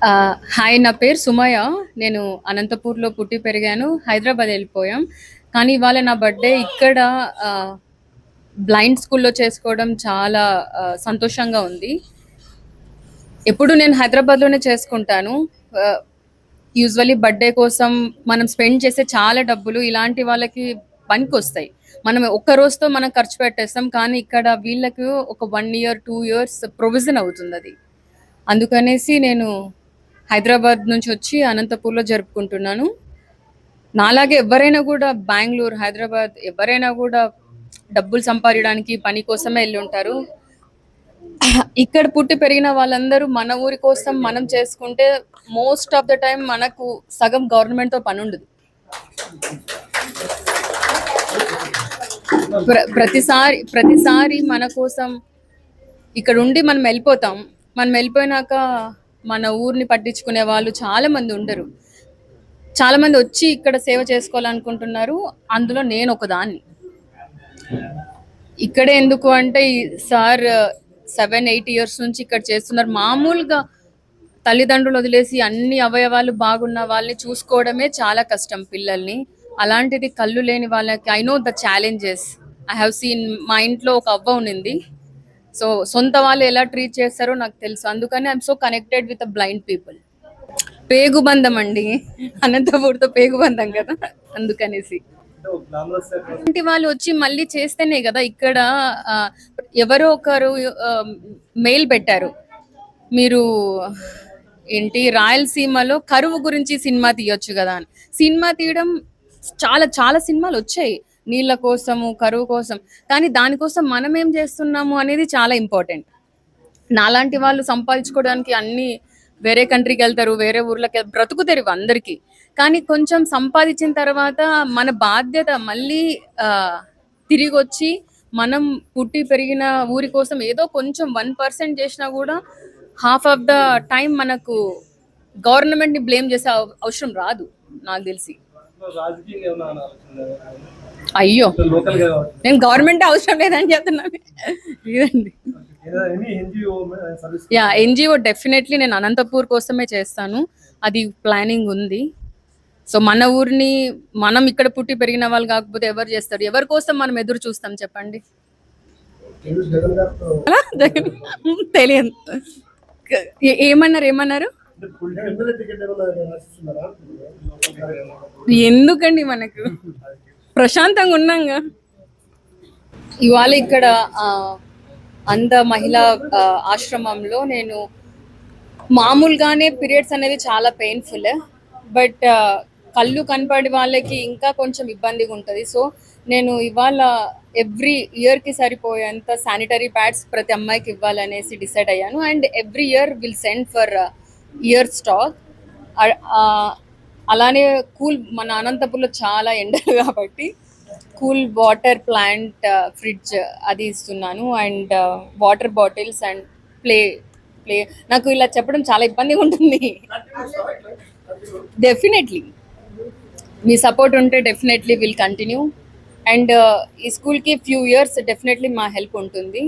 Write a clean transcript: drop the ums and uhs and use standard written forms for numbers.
Hi, నా పేరు Sumayya. నేను అనంతపూర్‌లో పుట్టి పెరిగాను. హైదరాబాద్ ఎళ్ళిపోయాం. కానీ ఇవాళ నా బర్త్‌డే ఇక్కడ ఆహ్, బ్లైండ్ స్కూల్‌లో చేసుకోవడం చాలా సంతోషంగా ఉంది. ఎప్పుడు నేను హైదరాబాద్‌లోనే చేసుకుంటాను. ఆహ్, యూజువల్లీ బర్త్‌డే కోసం మనం స్పెండ్ చేసే చాలా డబ్బులు ఇలాంటి వాళ్ళకి పనికొస్తాయి. మనం ఒక్క రోజుతో మనం ఖర్చు పెట్టేస్తాం. కానీ ఇక్కడ వీళ్ళకి ఒక 1 ఇయర్, 2 ఇయర్స్ ప్రొవిజన్ అవుతుందది. అందుకనేసి నేను హైదరాబాద్ నుంచి వచ్చి అనంతపూర్‌లో జరుపుకుంటున్నాను. నాలాగే ఎవ్వరైనా గూడా బెంగుళూరు, హైదరాబాద్ ఎవరైనా గూడా డబ్బులు సంపాదియడానికి పని కోసమే ఎళ్ళుంటారు. ఇక్కడ పుట్టి పెరిగిన వాళ్ళందరూ మన ఊరి కోసం మనం చేసుకుంటే మోస్ట్ ఆఫ్ ద టైమ్ మనకు సగం గవర్నమెంట్‌తో పనుండదు. ప్రతిసారి మన కోసం ఇక్కడుండి మనం ఎళ్ళిపోతాం. మనం ఎళ్ళిపోయినాక మన ఊరిని పట్టించుకునే వాళ్ళు చాలా మంది ఉండరు. చాలా మంది వచ్చి ఇక్కడ సేవ చేసుకోవాలనుకుంటున్నారు. అందులో నేనొకదాన్ని. ఇక్కడే ఎందుకు అంటే ఈ సార్ 7, 8 ఇయర్స్ నుంచి ఇక్కడ చేస్తున్నారు. మామూలుగా తల్లిదండ్రులు వదిలేసి అన్ని అవయవాలు బాగున్న వాళ్ళని చూసుకోవడమే చాలా కష్టం పిల్లల్ని. అలాంటిది కళ్ళు లేని వాళ్ళకి I know the challenges. I have seen. మా ఇంట్లో ఒక అవ్వ ఉన్నింది. సో సొంత వాళ్ళు ఎలా ట్రీట్ చేస్తారో నాకు తెలుసు. అందుకని I'm so connected with the blind people. పేగుబంధం అండి. అనంతపూర్‌తో పేగుబంధం కదా, అందుకనేసి. ఇలాంటి వాళ్ళు వచ్చి మళ్ళీ చేస్తేనే కదా ఇక్కడ ఎవరో ఒకరు మెయిల్ పెట్టారు. మీరు ఏంటి రాయలసీమలో కరువు గురించి సినిమా తీయొచ్చు కదా అని. సినిమా తీయడం చాలా చాలా సినిమాలు వచ్చాయి నీళ్ళ కోసము, కరువు కోసం. కానీ దానికోసం మనం ఏం చేస్తున్నాము అనేది చాలా ఇంపార్టెంట్. నాలాంటి వాళ్ళు సంపాదించుకోవడానికి అన్ని వేరే కంట్రీకి వెళ్తారు, వేరే ఊర్లకి బ్రతుకుతారు అందరికీ. కానీ కొంచెం సంపాదించిన తర్వాత మన బాధ్యత మళ్ళీ తిరిగి వచ్చి మనం పుట్టి పెరిగిన ఊరి కోసం ఏదో కొంచెం 1% చేసినా కూడా హాఫ్ ఆఫ్ ద టైం మనకు గవర్నమెంట్ని బ్లేమ్ చేసే అవసరం రాదు నాకు తెలిసి. అయ్యో, నేను గవర్నమెంట్ అవసరం లేదని చెప్తున్నాను. లేదండి. యా, ఎన్జిఓ డెఫినెట్లీ నేను అనంతపూర్ కోసమే చేస్తాను. అది ప్లానింగ్ ఉంది. సో మన ఊరిని మనం ఇక్కడ పుట్టి పెరిగిన వాళ్ళు కాకపోతే ఎవరు చేస్తారు? ఎవరి కోసం మనం ఎదురు చూస్తాం చెప్పండి? తెలియదు. ఏమన్నారు? ఎందుకండి, మనకు ప్రశాంతంగా ఉన్నాంగా. ఇవాళ ఇక్కడ అంద మహిళా ఆశ్రమంలో నేను మామూలుగానే పీరియడ్స్ అనేవి చాలా పెయిన్ఫుల్. బట్ కళ్ళు కనపడి వాళ్ళకి ఇంకా కొంచెం ఇబ్బందిగా ఉంటుంది. సో నేను ఇవాళ ఎవ్రీ ఇయర్కి సరిపోయేంత శానిటరీ ప్యాడ్స్ ప్రతి అమ్మాయికి ఇవ్వాలనేసి డిసైడ్ అయ్యాను. And every year will send for year stock. అలానే కూల్, మన అనంతపూర్లో చాలా ఎండలు కాబట్టి కూల్ వాటర్ ప్లాంట్, ఫ్రిడ్జ్ అది ఇస్తున్నాను. And water bottles and play. నాకు ఇలా చెప్పడం చాలా ఇబ్బందిగా ఉంటుంది. డెఫినెట్లీ మీ సపోర్ట్ ఉంటే డెఫినెట్లీ విల్ కంటిన్యూ. అండ్ ఈ స్కూల్కి ఫ్యూ ఇయర్స్ డెఫినెట్లీ మా హెల్ప్ ఉంటుంది.